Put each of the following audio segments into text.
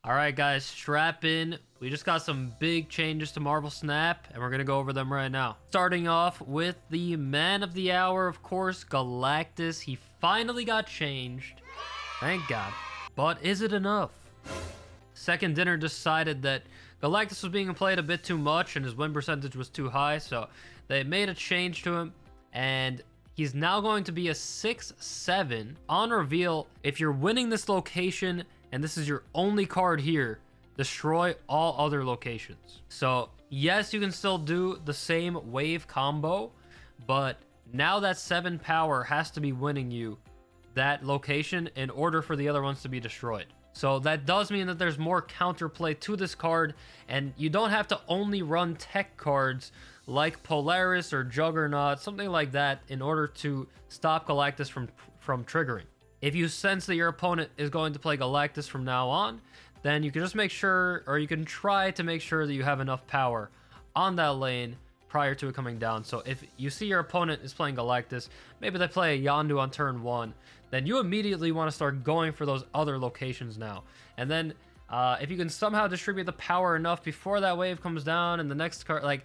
All right, guys, strap in. We just got some big changes to Marvel Snap, and we're going to go over them right now. Starting off with the man of the hour, of course, Galactus. He finally got changed. Thank God. But is it enough? Second Dinner decided that Galactus was being played a bit too much and his win percentage was too high, so they made a change to him, and he's now going to be a 6/7 on reveal. If you're winning this location and this is your only card here, destroy all other locations. So yes, you can still do the same wave combo, but now that 7 power has to be winning you that location in order for the other ones to be destroyed. So that does mean that there's more counterplay to this card, and you don't have to only run tech cards like Polaris or Juggernaut, something like that, in order to stop Galactus from triggering. If you sense that your opponent is going to play Galactus from now on, then you can just make sure, or you can try to make sure that you have enough power on that lane prior to it coming down. So if you see your opponent is playing Galactus, maybe they play a Yondu on turn 1, then you immediately want to start going for those other locations now. And then if you can somehow distribute the power enough before that wave comes down and the next card, like,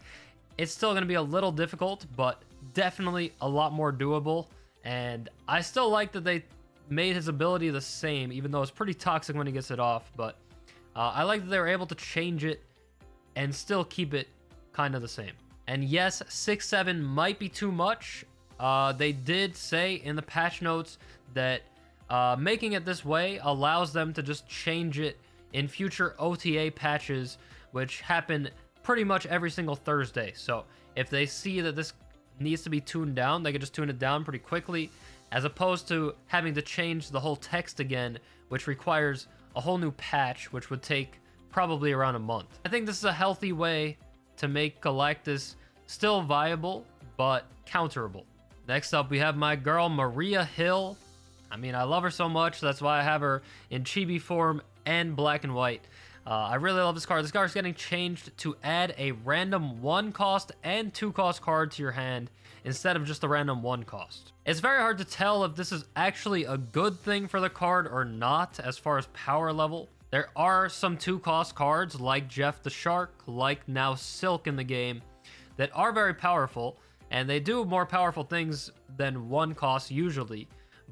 it's still going to be a little difficult, but definitely a lot more doable. And I still like that they made his ability the same, even though it's pretty toxic when he gets it off. But I like that they were able to change it and still keep it kind of the same. And yes, 6/7 might be too much. They did say in the patch notes that making it this way allows them to just change it in future OTA patches, which happen pretty much every single Thursday. So if they see that this needs to be tuned down, they can just tune it down pretty quickly, as opposed to having to change the whole text again, which requires a whole new patch, which would take probably around a month. I think this is a healthy way to make Galactus still viable, but counterable. Next up, we have my girl, Maria Hill. I mean, I love her so much. That's why I have her in chibi form and black and white. I really love this card. This card is getting changed to add a random 1 cost and 2 cost card to your hand instead of just a random 1 cost. It's very hard to tell if this is actually a good thing for the card or not as far as power level. There are some 2 cost cards like Jeff the Shark, like now Silk in the game, that are very powerful, and they do more powerful things than 1 cost usually,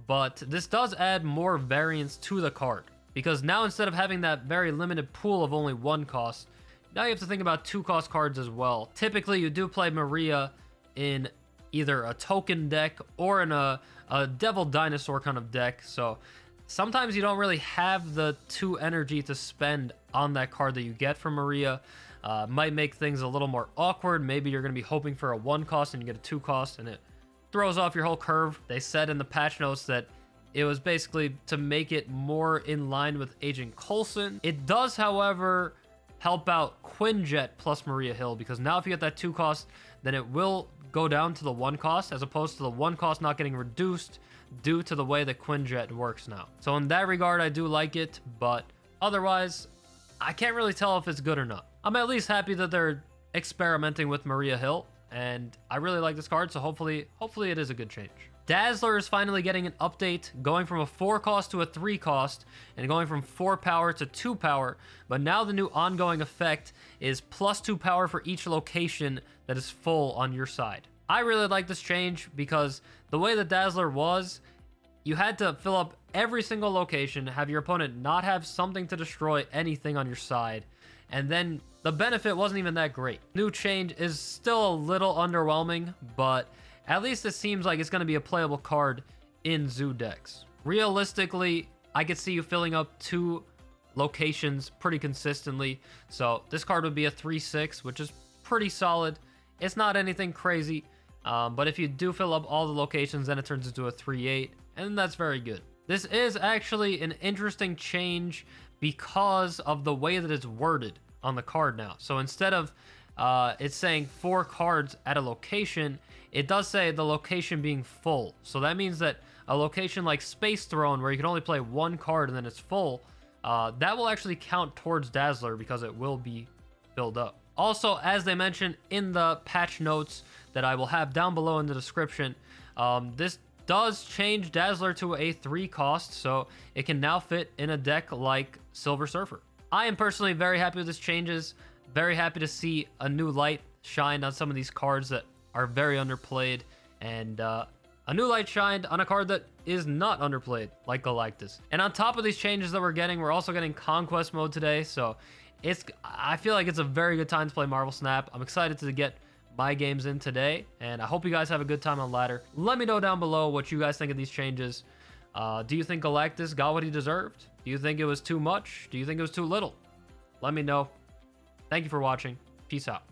but this does add more variance to the card, because now instead of having that very limited pool of only 1 cost, now you have to think about 2 cost cards as well. Typically, you do play Maria in either a token deck or in a Devil Dinosaur kind of deck, so sometimes you don't really have the 2 energy to spend on that card that you get from Maria. Might make things a little more awkward. Maybe you're going to be hoping for a 1 cost and you get a 2 cost, and it throws off your whole curve. They said in the patch notes that it was basically to make it more in line with Agent Coulson. It does, however, help out Quinjet plus Maria Hill, because now if you get that 2 cost, then it will go down to the 1 cost, as opposed to the 1 cost not getting reduced due to the way that Quinjet works now. So in that regard, I do like it, but otherwise, I can't really tell if it's good or not. I'm at least happy that they're experimenting with Maria Hill, and I really like this card, so hopefully it is a good change. Dazzler is finally getting an update, going from a 4 cost to a 3 cost, and going from 4 power to 2 power, but now the new ongoing effect is +2 power for each location that is full on your side. I really like this change because the way that Dazzler was, you had to fill up every single location, have your opponent not have something to destroy anything on your side, and then the benefit wasn't even that great. New change is still a little underwhelming, but at least it seems like it's going to be a playable card in Zoo decks. Realistically, I could see you filling up 2 locations pretty consistently, so this card would be a 3/6, which is pretty solid. It's not anything crazy, but if you do fill up all the locations, then it turns into a 3/8, and that's very good. This is actually an interesting change because of the way that it's worded on the card now. So instead of it's saying 4 cards at a location, it does say the location being full. So that means that a location like Space Throne, where you can only play 1 card and then it's full, that will actually count towards Dazzler because it will be filled up. Also, as they mentioned in the patch notes that I will have down below in the description, this does change Dazzler to a 3 cost, so it can now fit in a deck like Silver Surfer. I am personally very happy with these changes. Very happy to see a new light shined on some of these cards that are very underplayed, and a new light shined on a card that is not underplayed, like Galactus. And on top of these changes that we're getting, we're also getting Conquest mode today, so I feel like it's a very good time to play Marvel Snap. I'm excited to get my games in today, and I hope you guys have a good time on ladder. Let me know down below what you guys think of these changes. Do you think Galactus got what he deserved? Do you think it was too much? Do you think it was too little? Let me know. Thank you for watching. Peace out.